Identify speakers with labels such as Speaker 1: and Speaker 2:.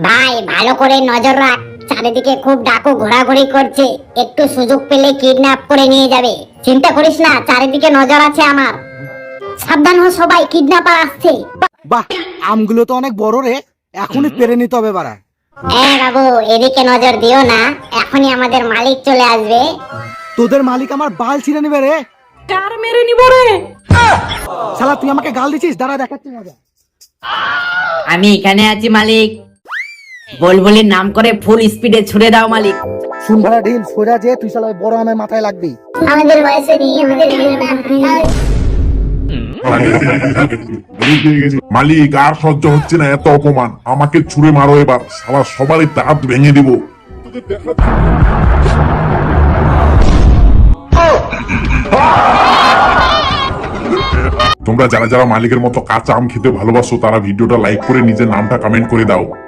Speaker 1: ভাই ভালো করে নজর রাখ, চারিদিকে খুব ডাকু ঘোরাঘুরি করছে, একটু সুযোগ পেলে কিডন্যাপ করে নিয়ে যাবে। চিন্তা করিস না, চারিদিকে নজর আছে আমার। সাবধান হো সবাই, কিডন্যাপার আসছে।
Speaker 2: বাহ, আমগুলো তো অনেক বড় রে, এখনই পেরে নিতে হবে বাড়া।
Speaker 1: বাবু, এদিকে নজর দিও না, এখনই আমাদের মালিক চলে আসবে।
Speaker 2: তোদের মালিক আমার বাল ছিঁড়ে নিবে রে।
Speaker 3: কার মেরে নিব রে?
Speaker 2: শালা তুই আমাকে গাল দিছিস, দাঁড়া দেখাচ্ছি মজা।
Speaker 4: আমি এখানে আছি মালিক। বুলবুলির নাম করে ফুল স্পিডে ছুড়ে দাও মালিক।
Speaker 2: শুন ভাড়া ঢিল, সোজা যে তুই শালা ওই বড় আমের মাথায় লাগবি।
Speaker 1: আমাদের বয়সে নেই, আমাদের
Speaker 5: মালিক আর সহ্য হচ্ছে না এত অপমান, আমাকে ছুঁড়ে মারো এবার, শালা সবারই দাঁত ভেঙে দিব। তোমরা যারা যারা মালিকের মতো কাঁচা আম খেতে ভালোবাসো তারা ভিডিওটা লাইক করে নিজের নামটা কমেন্ট করে দাও।